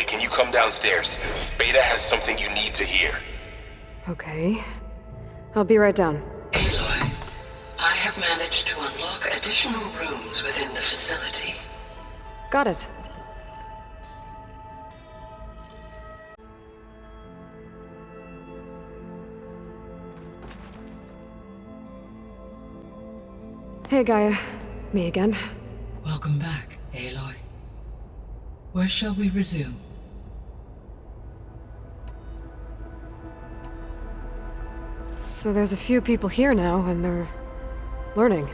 Aloy, can you come downstairs? Beta has something you need to hear. Okay. I'll be right down. Aloy, I have managed to unlock additional rooms within the facility. Got it. Hey, Gaia. Me again. Welcome back, Aloy. Where shall we resume? So there's a few people here now, and they're learning.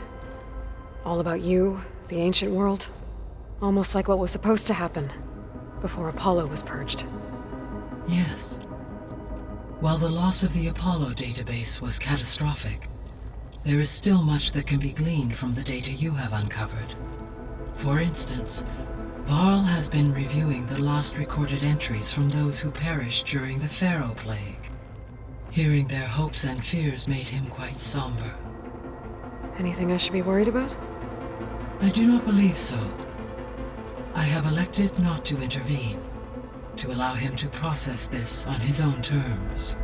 All about you, the ancient world. Almost like what was supposed to happen before Apollo was purged. Yes. While the loss of the Apollo database was catastrophic, there is still much that can be gleaned from the data you have uncovered. For instance, Varl has been reviewing the last recorded entries from those who perished during the Pharaoh Plague. Hearing their hopes and fears made him quite somber. Anything I should be worried about? I do not believe so. I have elected not to intervene, to allow him to process this on his own terms.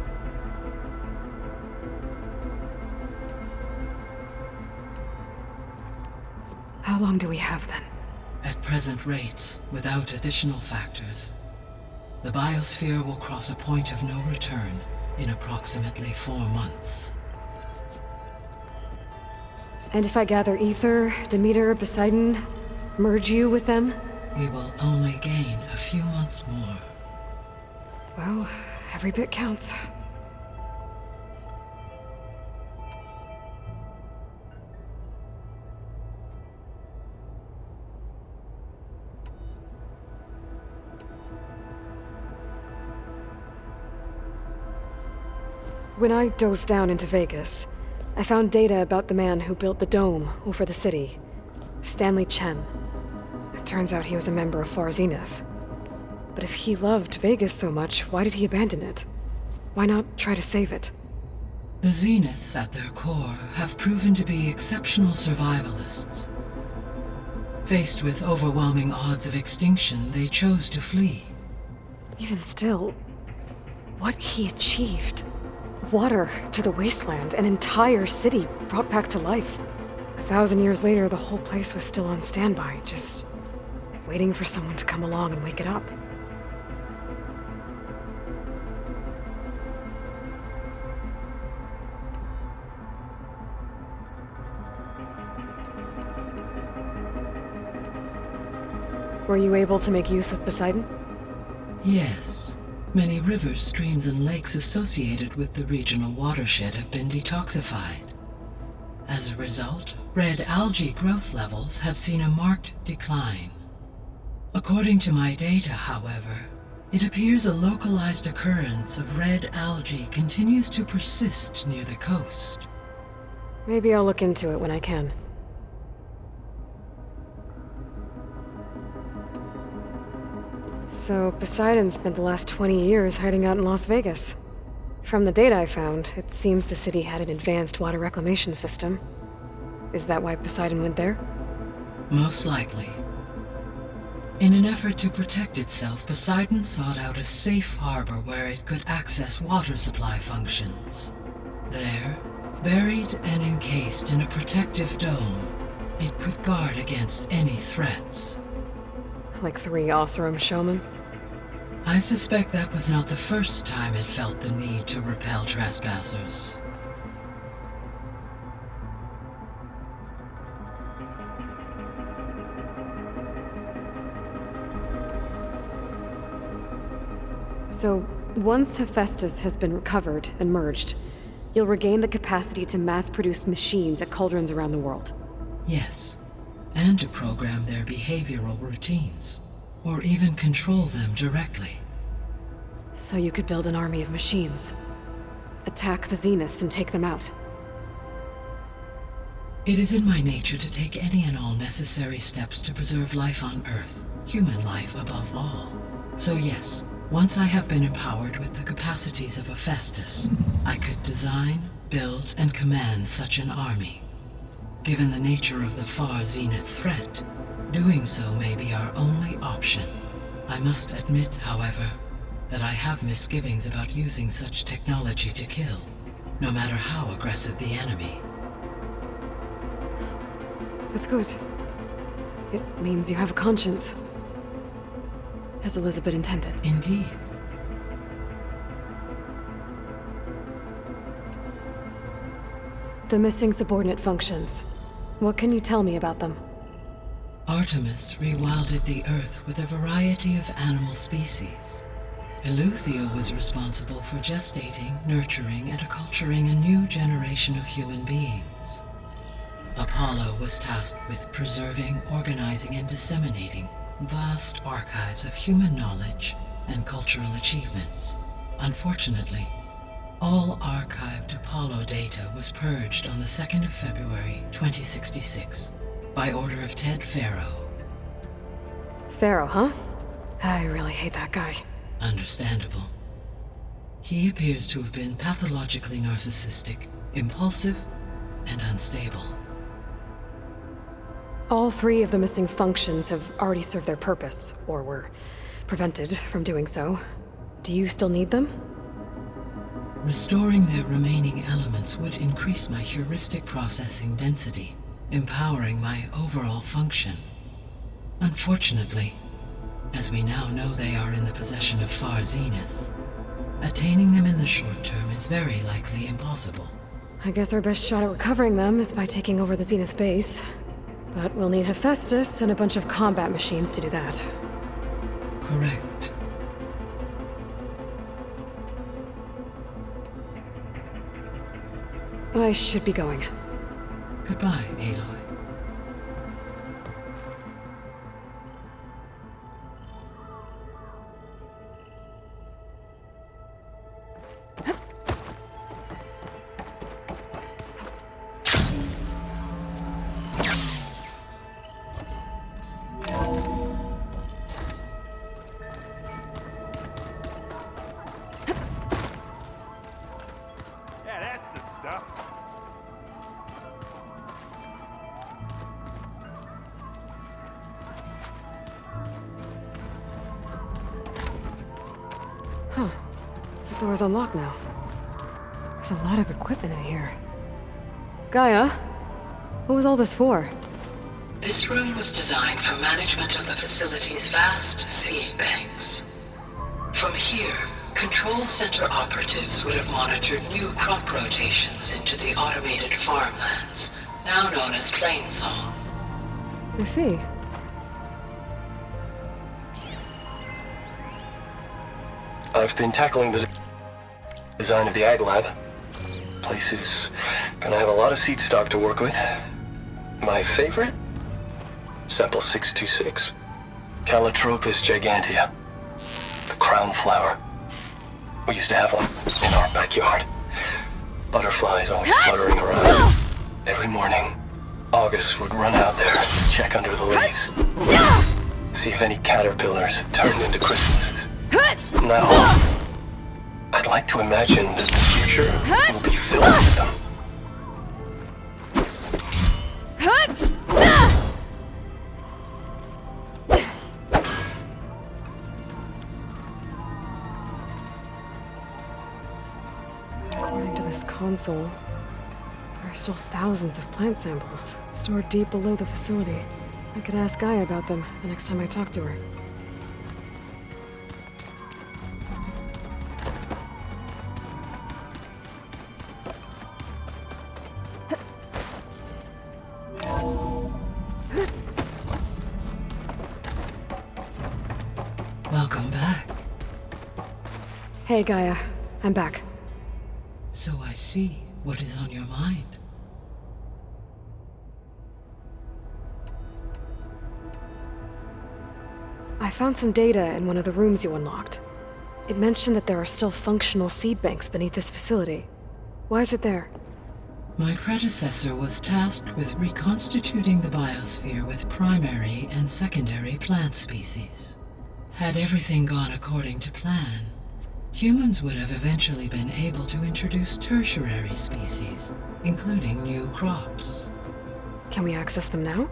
How long do we have then? At present rates, without additional factors, the biosphere will cross a point of no return in approximately 4 months. And if I gather Ether, Demeter, Poseidon, merge you with them? We will only gain a few months more. Well, every bit counts. When I dove down into Vegas, I found data about the man who built the dome over the city, Stanley Chen. It turns out he was a member of Far Zenith. But if he loved Vegas so much, why did he abandon it? Why not try to save it? The Zeniths, at their core, have proven to be exceptional survivalists. Faced with overwhelming odds of extinction, they chose to flee. Even still, what he achieved. Water to the wasteland, an entire city brought back to life. 1,000 years later, the whole place was still on standby, just waiting for someone to come along and wake it up. Were you able to make use of Poseidon? Yes. Many rivers, streams, and lakes associated with the regional watershed have been detoxified. As a result, red algae growth levels have seen a marked decline. According to my data, however, it appears a localized occurrence of red algae continues to persist near the coast. Maybe I'll look into it when I can. So, Poseidon spent the last 20 years hiding out in Las Vegas. From the data I found, it seems the city had an advanced water reclamation system. Is that why Poseidon went there? Most likely. In an effort to protect itself, Poseidon sought out a safe harbor where it could access water supply functions. There, buried and encased in a protective dome, it could guard against any threats. Like 3 Oseram showmen? I suspect that was not the first time it felt the need to repel trespassers. So, once Hephaestus has been recovered and merged, you'll regain the capacity to mass-produce machines at cauldrons around the world. Yes, and to program their behavioral routines, or even control them directly. So you could build an army of machines. Attack the Zeniths and take them out. It is in my nature to take any and all necessary steps to preserve life on Earth, human life above all. So yes, once I have been empowered with the capacities of Hephaestus, I could design, build, and command such an army. Given the nature of the Far Zenith threat, doing so may be our only option. I must admit, however, that I have misgivings about using such technology to kill, no matter how aggressive the enemy. That's good. It means you have a conscience. As Elizabeth intended. Indeed. The missing subordinate functions. What can you tell me about them? Artemis rewilded the Earth with a variety of animal species. Eleuthia was responsible for gestating, nurturing, and acculturating a new generation of human beings. Apollo was tasked with preserving, organizing, and disseminating vast archives of human knowledge and cultural achievements. Unfortunately, all archived Apollo data was purged on the 2nd of February, 2066, by order of Ted Faro. Pharaoh, huh? I really hate that guy. Understandable. He appears to have been pathologically narcissistic, impulsive, and unstable. All 3 of the missing functions have already served their purpose, or were prevented from doing so. Do you still need them? Restoring their remaining elements would increase my heuristic processing density, empowering my overall function. Unfortunately, as we now know they are in the possession of Far Zenith, attaining them in the short term is very likely impossible. I guess our best shot at recovering them is by taking over the Zenith base. But we'll need Hephaestus and a bunch of combat machines to do that. Correct. I should be going. Goodbye, Aloy. Yeah, that's the stuff. Huh. The door's unlocked now. There's a lot of equipment in here. Gaia? What was all this for? This room was designed for management of the facility's vast seed banks. From here, Control Center operatives would have monitored new crop rotations into the automated farmlands, now known as Plainsong. I see. I've been tackling the design of the Ag Lab. Place is gonna have a lot of seed stock to work with. My favorite? Sample 626. Calotropis gigantea. The crown flower. We used to have one in our backyard. Butterflies always fluttering around. Every morning, August would run out there, check under the leaves. See if any caterpillars turned into chrysalis. Now, I'd like to imagine that the future will be filled with them. According to this console, there are still thousands of plant samples stored deep below the facility. I could ask Gaia about them the next time I talk to her. Welcome back. Hey, Gaia. I'm back. So I see what is on your mind. I found some data in one of the rooms you unlocked. It mentioned that there are still functional seed banks beneath this facility. Why is it there? My predecessor was tasked with reconstituting the biosphere with primary and secondary plant species. Had everything gone according to plan, humans would have eventually been able to introduce tertiary species, including new crops. Can we access them now?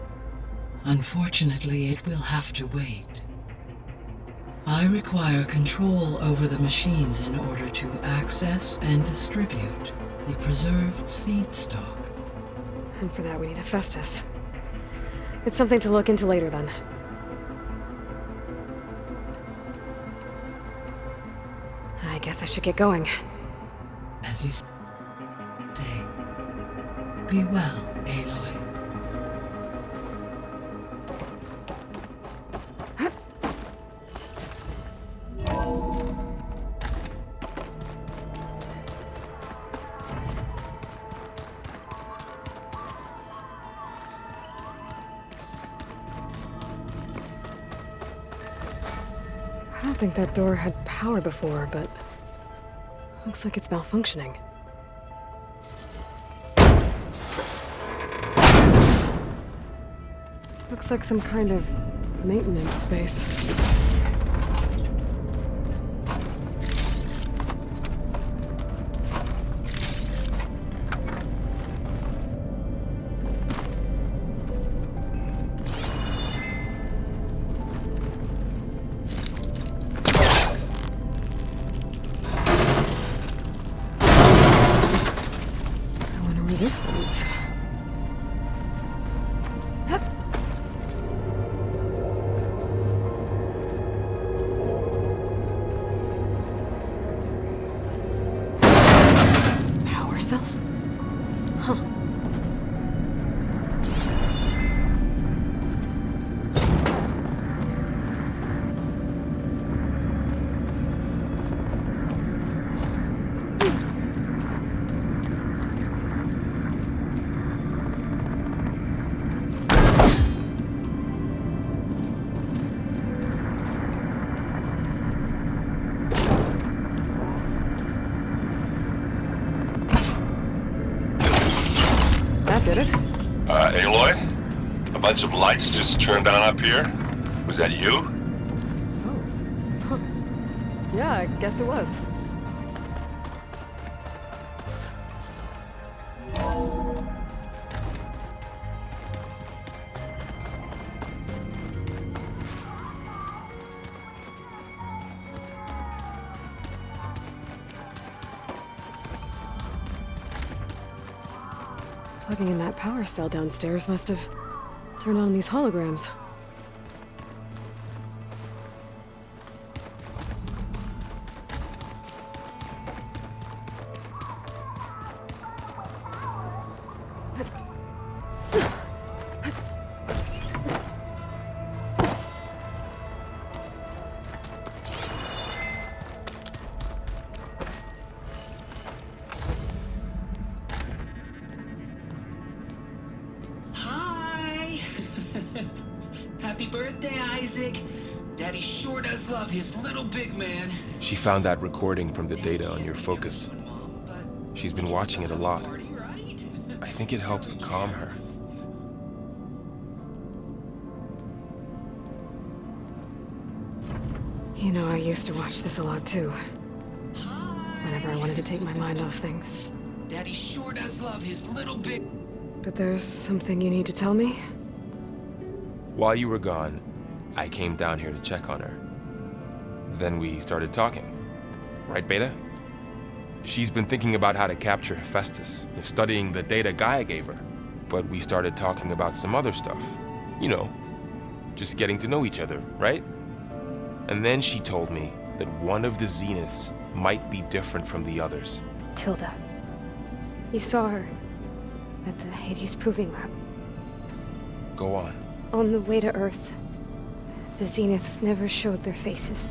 Unfortunately, it will have to wait. I require control over the machines in order to access and distribute the preserved seed stock. And for that we need Hephaestus. It's something to look into later then. I guess I should get going. As you say, be well, Aloy. I don't think that door had power before, but looks like it's malfunctioning. Looks like some kind of maintenance space. I wonder where this leads. Power cells? Huh. That did it. Aloy? A bunch of lights just turned on up here? Was that you? Oh. Huh. Yeah, I guess it was. Plugging in that power cell downstairs must have turned on these holograms. Hi! Happy birthday, Isaac. Daddy sure does love his little big man. She found that recording from the data on your focus. She's been watching it a lot. I think it helps calm her. You know, I used to watch this a lot too. Whenever I wanted to take my mind off things. Daddy sure does love his little big... But there's something you need to tell me? While you were gone, I came down here to check on her. Then we started talking. Right, Beta? She's been thinking about how to capture Hephaestus, studying the data Gaia gave her. But we started talking about some other stuff. You know, just getting to know each other, right? And then she told me that one of the Zeniths might be different from the others. Tilda. You saw her at the Hades Proving Lab. Go on. On the way to Earth, the Zeniths never showed their faces.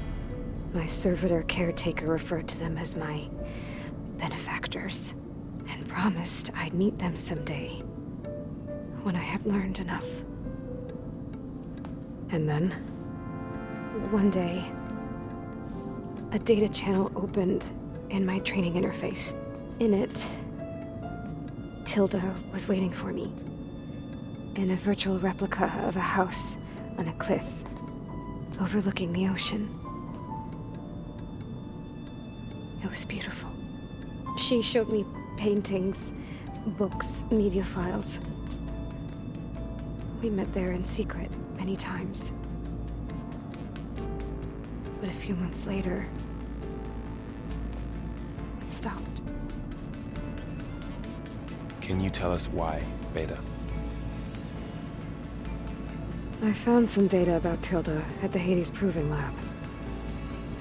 My servitor caretaker referred to them as my benefactors, and promised I'd meet them someday, when I had learned enough. And then? One day, a data channel opened in my training interface. In it, Tilda was waiting for me, in a virtual replica of a house on a cliff, overlooking the ocean. It was beautiful. She showed me paintings, books, media files. We met there in secret many times. But a few months later, it stopped. Can you tell us why, Beta? I found some data about Tilda at the Hades Proving Lab.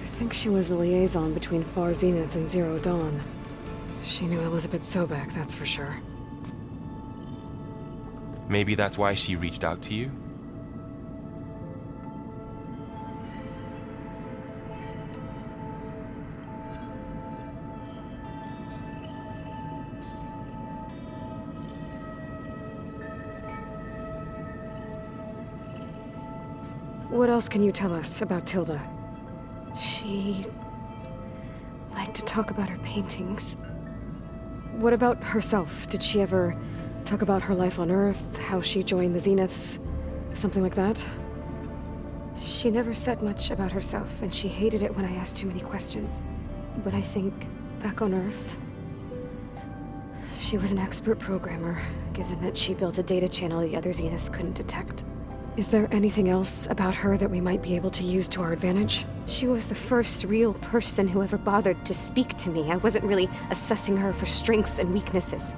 I think she was the liaison between Far Zenith and Zero Dawn. She knew Elizabeth Sobek, that's for sure. Maybe that's why she reached out to you? What else can you tell us about Tilda? She liked to talk about her paintings. What about herself? Did she ever talk about her life on Earth, how she joined the Zeniths, something like that? She never said much about herself, and she hated it when I asked too many questions. But I think, back on Earth, she was an expert programmer, given that she built a data channel the other Zeniths couldn't detect. Is there anything else about her that we might be able to use to our advantage? She was the first real person who ever bothered to speak to me. I wasn't really assessing her for strengths and weaknesses.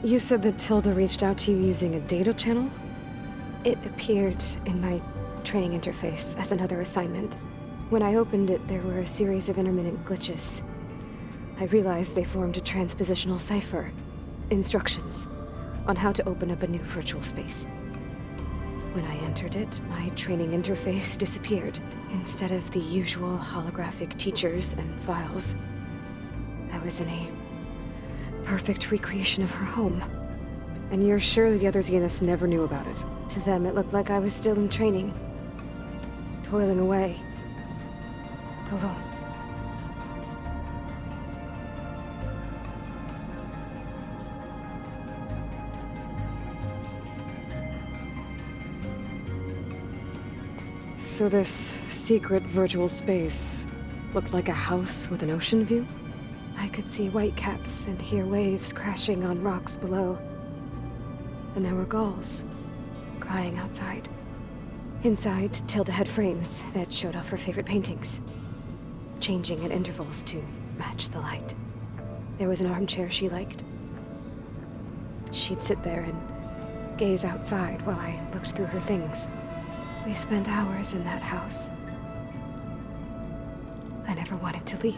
You said that Tilda reached out to you using a data channel? It appeared in my training interface as another assignment. When I opened it, there were a series of intermittent glitches. I realized they formed a transpositional cipher. Instructions on how to open up a new virtual space. When I entered it, my training interface disappeared. Instead of the usual holographic teachers and files, I was in a perfect recreation of her home. And you're sure the other Zeniths never knew about it? To them, it looked like I was still in training, toiling away. Alone. So this secret virtual space looked like a house with an ocean view? I could see whitecaps and hear waves crashing on rocks below. And there were gulls crying outside. Inside, Tilda had frames that showed off her favorite paintings, changing at intervals to match the light. There was an armchair she liked. She'd sit there and gaze outside while I looked through her things. We spent hours in that house. I never wanted to leave.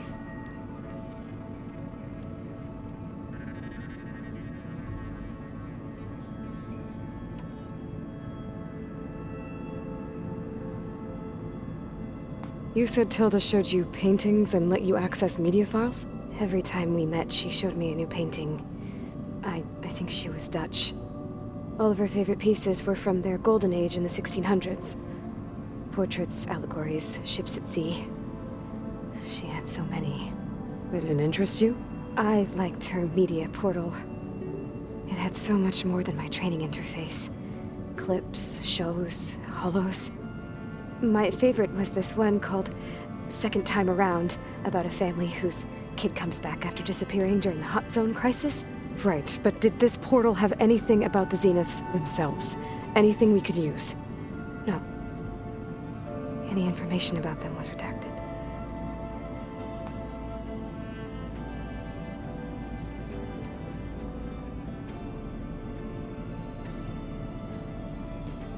You said Tilda showed you paintings and let you access media files? Every time we met, she showed me a new painting. I think she was Dutch. All of her favorite pieces were from their golden age in the 1600s. Portraits, allegories, ships at sea. She had so many. They didn't interest you? I liked her media portal. It had so much more than my training interface. Clips, shows, holos. My favorite was this one called Second Time Around, about a family whose kid comes back after disappearing during the Hot Zone crisis. Right, but did this portal have anything about the Zeniths themselves? Anything we could use? No. Any information about them was redacted.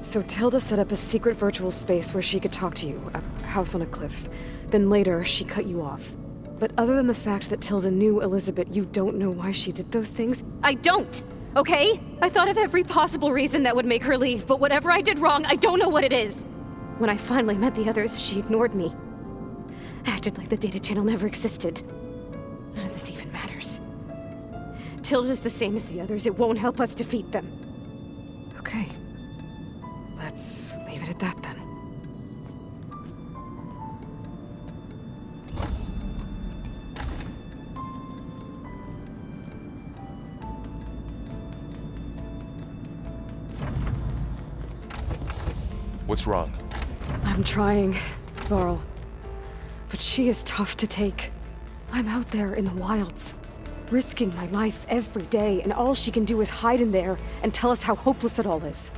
So Tilda set up a secret virtual space where she could talk to you, a house on a cliff. Then later, she cut you off. But other than the fact that Tilda knew Elizabeth, you don't know why she did those things? I don't! Okay? I thought of every possible reason that would make her leave, but whatever I did wrong, I don't know what it is! When I finally met the others, she ignored me. Acted like the data channel never existed. None of this even matters. Tilda's the same as the others. It won't help us defeat them. Okay. Let's leave it at that then. What's wrong? I'm trying, Varl. But she is tough to take. I'm out there in the wilds. risking my life every day, and all she can do is hide in there and tell us how hopeless it all is.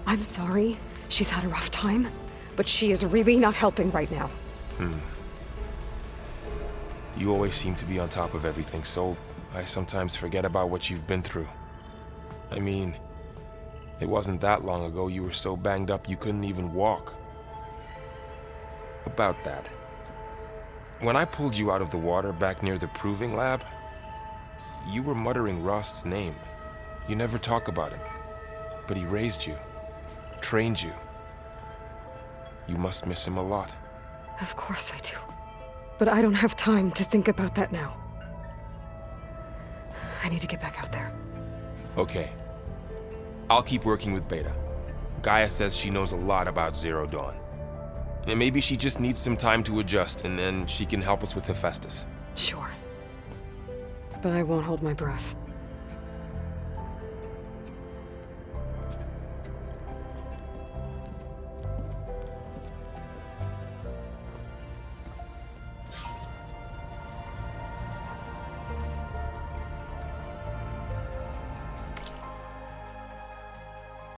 I'm sorry she's had a rough time, but she is really not helping right now. You always seem to be on top of everything, so I sometimes forget about what you've been through. I mean, it wasn't that long ago you were so banged up you couldn't even walk. About that. When I pulled you out of the water back near the proving lab, you were muttering Rost's name. You never talk about him. But he raised you, trained you. You must miss him a lot. Of course I do. But I don't have time to think about that now. I need to get back out there. Okay. I'll keep working with Beta. Gaia says she knows a lot about Zero Dawn. And maybe she just needs some time to adjust, and then she can help us with Hephaestus. Sure. But I won't hold my breath.